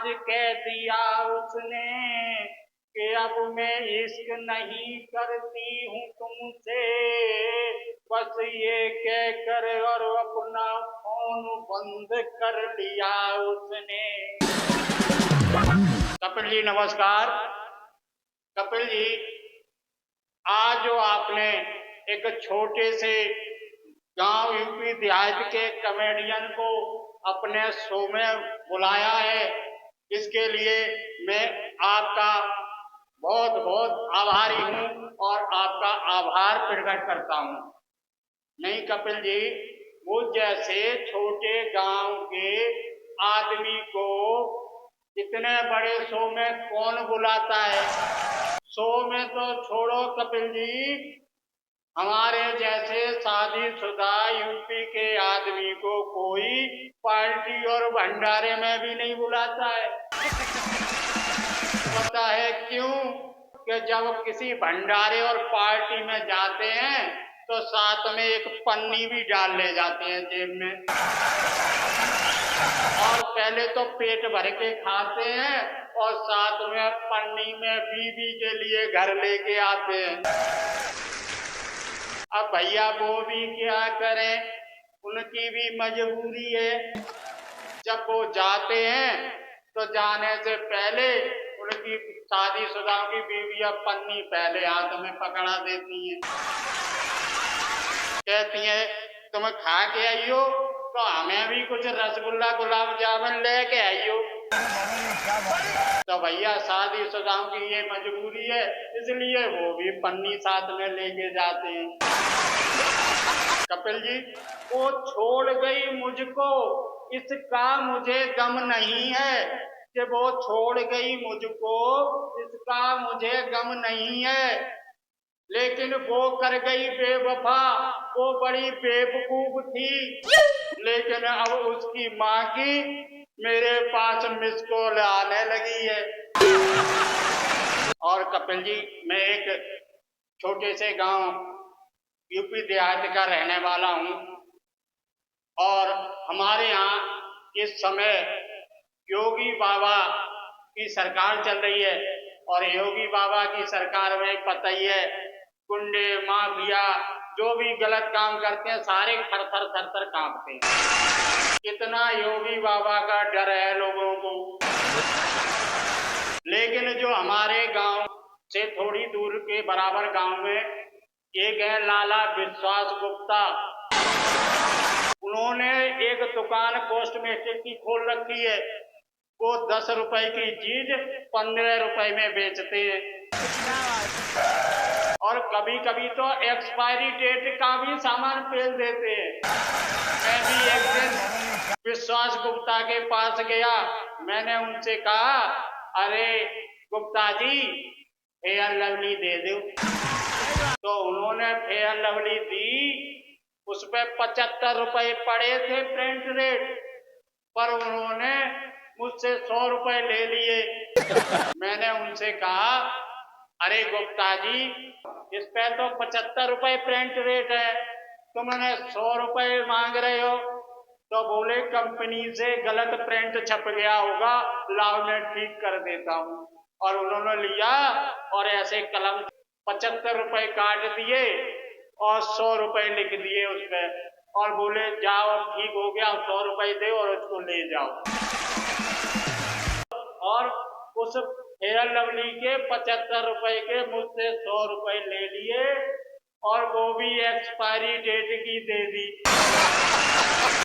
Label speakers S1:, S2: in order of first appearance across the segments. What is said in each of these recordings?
S1: आज कह दिया उसने कि अब मैं इश्क नहीं करती हूँ तुमसे, बस ये कह कर और अपना फोन बंद कर लिया उसने। कपिल जी नमस्कार। कपिल जी, आज जो आपने एक छोटे से गांव यूपी देहात के कॉमेडियन को अपने शो में बुलाया है, इसके लिए मैं आपका बहुत बहुत आभारी हूं और आपका आभार प्रकट करता हूं। नहीं कपिल जी, मुझ जैसे छोटे गांव के आदमी को इतने बड़े शो में कौन बुलाता है। शो में तो छोड़ो कपिल जी, हमारे जैसे शादीशुदा यूपी के आदमी को कोई पार्टी और भंडारे में भी नहीं बुलाता है। पता है क्यों? कि जब किसी भंडारे और पार्टी में जाते हैं तो साथ में एक पन्नी भी डाल ले जाते हैं जेब में, और पहले तो पेट भर के खाते हैं और साथ में पन्नी में बीवी के लिए घर लेके आते हैं। अब भैया वो भी क्या करें, उनकी भी मजबूरी है। जब वो जाते हैं तो जाने से पहले उनकी शादीशुदा की बीवियां पन्नी पहले हाथ में पकड़ा देती हैं, कहती हैं तुम खा के आइयो तो हमें भी कुछ रसगुल्ला गुलाब जामुन लेके आइयो। तो भैया शादीशुदाओं की ये मजबूरी है, इसलिए वो भी पन्नी साथ में लेके जाते हैं। कपिल जी, वो छोड़ गई मुझको, इसका मुझे गम नहीं है कि वो छोड़ गई मुझको, इसका मुझे गम नहीं है, लेकिन वो कर गई बेवफा, वो बड़ी बेवकूफ थी। लेकिन अब उसकी माँ की मेरे पास मिस कॉल आने लगी है। और कपिल जी, मैं एक छोटे से गांव यूपी देहात का रहने वाला हूं, और हमारे यहाँ इस समय योगी बाबा की सरकार चल रही है, और योगी बाबा की सरकार में पता ही है, गुंडे माफिया जो भी गलत काम करते हैं सारे थर थर कांपते हैं। कितना योगी बाबा का डर है लोगों को। लेकिन जो हमारे गांव से थोड़ी दूर के बराबर गांव में एक है लाला विश्वास गुप्ता, उन्होंने एक दुकान कॉस्मेटिक की खोल रखी है। वो 10 रुपए की चीज 15 रुपए में बेचते हैं, और कभी कभी तो एक्सपायरी डेट का भी सामान बेच देते हैं। मैं भी एक दिन विश्वास गुप्ता के पास गया, मैंने उनसे कहा अरे गुप्ता जी फेयर लवली दे दो। तो उन्होंने फेयर लवली दी, उस पे 75 रुपए पड़े थे प्रिंट रेट, पर उन्होंने मुझसे 100 रुपए ले लिए। मैंने उनसे कहा अरे गुप्ता जी, इस पे तो 75 रुपए प्रिंट रेट है, तुमने 100 रुपए मांग रहे हो। तो बोले कंपनी से गलत प्रिंट छप गया होगा, लाओ मैं ठीक कर देता हूँ। और उन्होंने लिया और ऐसे कलम 75 रुपए काट दिए और 100 रुपए लिख दिए उस पर, और बोले जाओ अब ठीक हो गया, 100 रुपए दे और उसको ले जाओ। और उस फेयर लवली के 75 रुपए के मुझसे 100 रुपए ले लिए, और वो भी एक्सपायरी डेट की दे दी।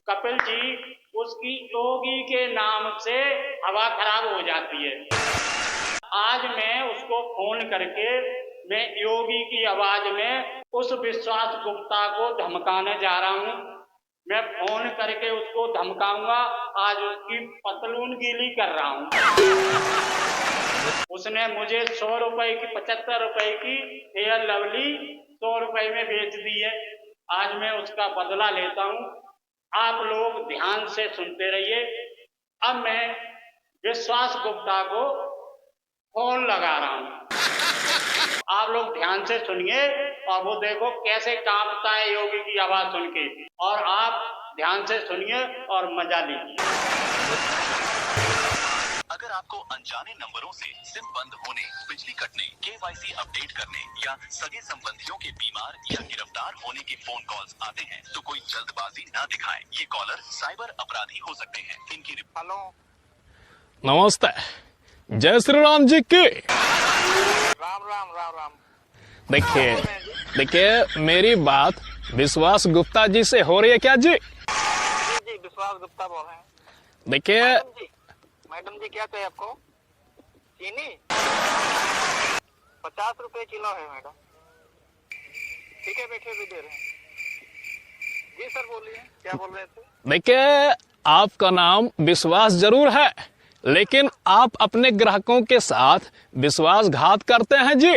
S1: कपिल जी, उसकी योगी के नाम से हवा खराब हो जाती है। आज मैं उसको फोन करके मैं योगी की आवाज में उस विश्वास गुप्ता को धमकाने जा रहा हूं। मैं फोन करके उसको धमकाऊंगा, आज उसकी पतलून गीली कर रहा हूं। उसने मुझे 100 रुपए की 75 रुपए की फेयर लवली 100 रुपए में बेच दी है। आज मैं उसका बदला लेता हूं। आप लोग ध्यान से सुनते रहिए। अब मैं विश्वास गुप्ता को फोन लगा रहा हूं, आप लोग ध्यान से सुनिए, और वो देखो कैसे कांपता है योगी की आवाज सुन के, और आप ध्यान से सुनिए और मजा लीजिए।
S2: अगर आपको अनजाने नंबरों से सिम बंद होने, बिजली कटने, KYC अपडेट करने या सगे संबंधियों के बीमार या गिरफ्तार होने के फोन कॉल्स आते हैं तो कोई जल्दबाजी न दिखाएं। ये कॉलर साइबर अपराधी हो सकते हैं। इनकी
S3: हेलो,
S4: नमस्ते। जय श्री राम जी की।
S3: राम राम राम राम।
S4: देखिए मेरी बात विश्वास गुप्ता जी से हो रही है क्या जी?
S3: जी विश्वास गुप्ता बोल रहे हैं।
S4: देखिए
S3: मैडम जी क्या चाहिए आपको? चीनी 50 रुपए किलो है मैडम। ठीक है, बैठे भी दे रहे हैं। जी सर बोलिए, क्या बोल रहे थे?
S4: देखिए आपका नाम विश्वास जरूर है, लेकिन आप अपने ग्राहकों के साथ विश्वासघात करते हैं जी।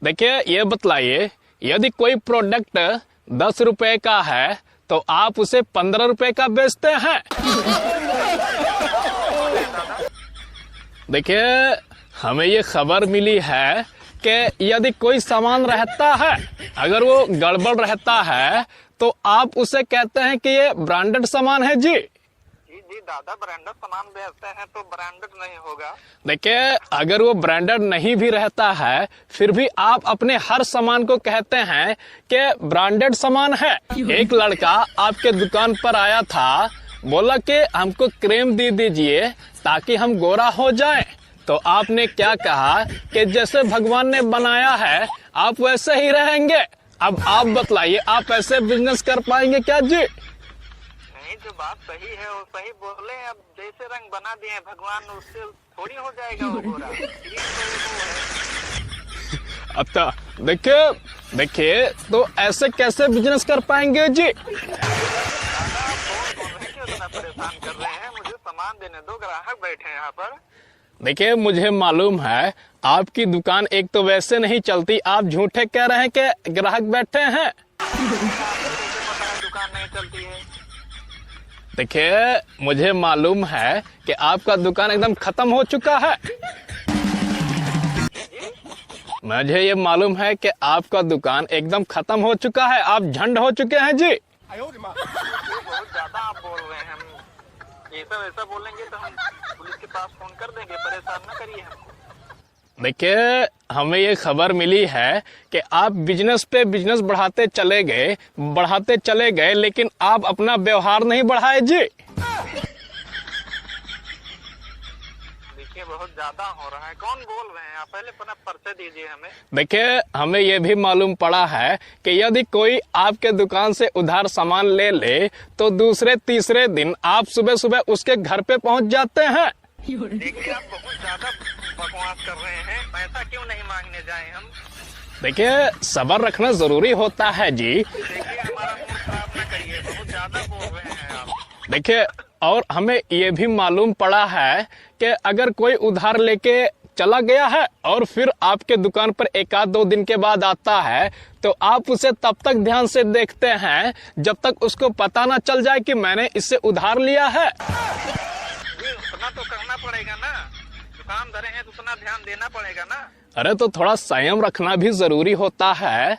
S4: देखिए ये बतलाइए, यदि कोई प्रोडक्ट 10 रुपए का है तो आप उसे 15 रुपए का बेचते हैं। देखिए हमें ये खबर मिली है कि यदि कोई सामान रहता है, अगर वो गड़बड़ रहता है तो आप उसे कहते हैं कि ये ब्रांडेड सामान है जी।
S3: जी दादा, ब्रांडेड सामान बेचते हैं तो ब्रांडेड नहीं होगा।
S4: देखिए अगर वो ब्रांडेड नहीं भी रहता है फिर भी आप अपने हर सामान को कहते हैं कि ब्रांडेड सामान है। एक लड़का आपके दुकान पर आया था, बोला कि हमको क्रीम दे दीजिए ताकि हम गोरा हो जाएं। तो आपने क्या कहा कि जैसे भगवान ने बनाया है आप वैसे ही रहेंगे। अब आप बतलाइए, आप ऐसे बिजनेस कर पाएंगे क्या जी?
S3: नहीं, जो बात सही है वो सही बोले। अब जैसे रंग बना दिए भगवान, उससे थोड़ी हो जाएगा वो गोरा।
S4: अच्छा देखिए तो ऐसे कैसे बिजनेस कर पाएंगे जी?
S3: इतना परेशान कर रहे हैं, मुझे सामान देने दो, ग्राहक बैठे हैं यहाँ पर।
S4: देखिए मुझे मालूम है आपकी दुकान एक तो वैसे नहीं चलती, आप झूठे कह रहे हैं कि ग्राहक बैठे हैं।
S3: दुकान नहीं चलती है।
S4: देखिए मुझे मालूम है कि आपका दुकान एकदम खत्म हो चुका है। मुझे ये मालूम है कि आपका दुकान एकदम खत्म हो चुका है, आप झंड हो चुके हैं जी।
S3: बहुत ज्यादा आप बोल रहे हैं। हम ऐसा वैसा बोलेंगे तो हम पुलिस के पास फोन कर देंगे। परेशान न करिए हमको।
S4: देखिए हमें ये खबर मिली है कि आप बिजनेस पे बिजनेस बढ़ाते चले गए, लेकिन आप अपना व्यवहार नहीं बढ़ाए जी।
S3: देखिए बहुत ज्यादा हो रहा है। कौन बोल रहे हैं आप? पहले अपना परिचय दीजिए हमें।
S4: देखिए हमें ये भी मालूम पड़ा है कि यदि कोई आपके दुकान से उधार सामान ले तो दूसरे तीसरे दिन आप सुबह सुबह उसके घर पे पहुंच जाते हैं।
S3: देखिए आप बहुत ज्यादा बकवास कर रहे हैं। पैसा क्यों नहीं मांगने जाएं हम?
S4: देखिए सब्र रखना जरूरी होता है जी।
S3: देखिए हमारा मूड खराब न करिए, बहुत ज्यादा बोल रहे हैं आप।
S4: देखिए और हमें ये भी मालूम पड़ा है कि अगर कोई उधार लेके चला गया है और फिर आपके दुकान पर 1-2 दिन के बाद आता है तो आप उसे तब तक ध्यान से देखते हैं जब तक उसको पता ना चल जाए कि मैंने इससे उधार लिया है।
S3: उतना तो करना पड़ेगा ना, दुकान धरे हैं तो उतना ध्यान देना पड़ेगा ना।
S4: अरे तो थोड़ा संयम रखना भी जरूरी होता है।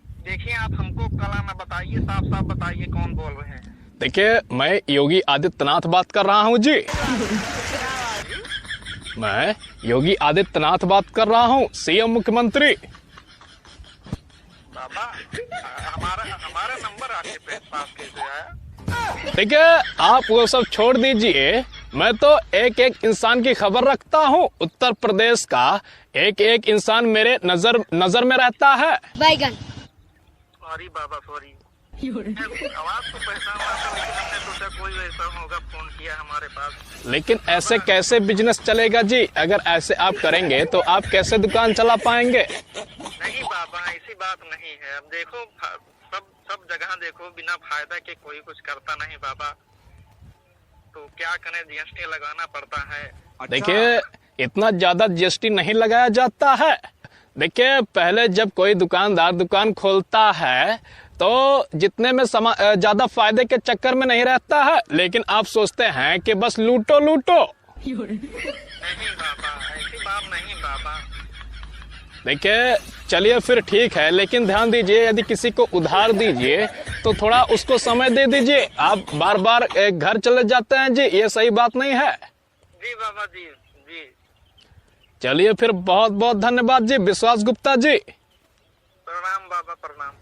S3: देखिए आप हमको कला ना बताइए, साफ साफ बताइए कौन बोल रहे हैं।
S4: देखिए मैं योगी आदित्यनाथ बात कर रहा हूँ जी। मैं योगी आदित्यनाथ बात कर रहा हूँ, सीएम मुख्यमंत्री।
S3: बाबा हमारा नंबर आपके पास कैसे आया?
S4: ठीक है आप वो सब छोड़ दीजिए, मैं तो एक एक इंसान की खबर रखता हूँ। उत्तर प्रदेश का एक एक इंसान मेरे नजर में रहता है।
S5: बैगन।
S3: सॉरी बाबा, सॉरी। आवाज तो पहचान रहा था, लेकिन हमने सोचा कोई ऐसा होगा, फोन किया हमारे पास।
S4: लेकिन ऐसे कैसे बिजनेस चलेगा जी? अगर ऐसे आप करेंगे तो आप कैसे दुकान चला पाएंगे?
S3: नहीं बाबा, ऐसी बात नहीं है। अब देखो सब जगह देखो, बिना फायदा के कोई कुछ करता नहीं बाबा। तो क्या करें, GST लगाना पड़ता है।
S4: देखिए इतना ज्यादा GST नहीं लगाया जाता है। देखिए पहले जब कोई दुकानदार दुकान खोलता है तो जितने में ज्यादा फायदे के चक्कर में नहीं रहता है, लेकिन आप सोचते हैं कि बस लूटो।
S3: नहीं बाबा, ऐसी बात नहीं बाबा।
S4: देखिए चलिए फिर ठीक है, लेकिन ध्यान दीजिए यदि किसी को उधार दीजिए तो थोड़ा उसको समय दे दीजिए। आप बार बार घर चले जाते हैं जी, ये सही बात नहीं है।
S3: जी बाबा जी, जी
S4: चलिए फिर, बहुत बहुत धन्यवाद जी विश्वास गुप्ता जी।
S3: प्रणाम बाबा, प्रणाम।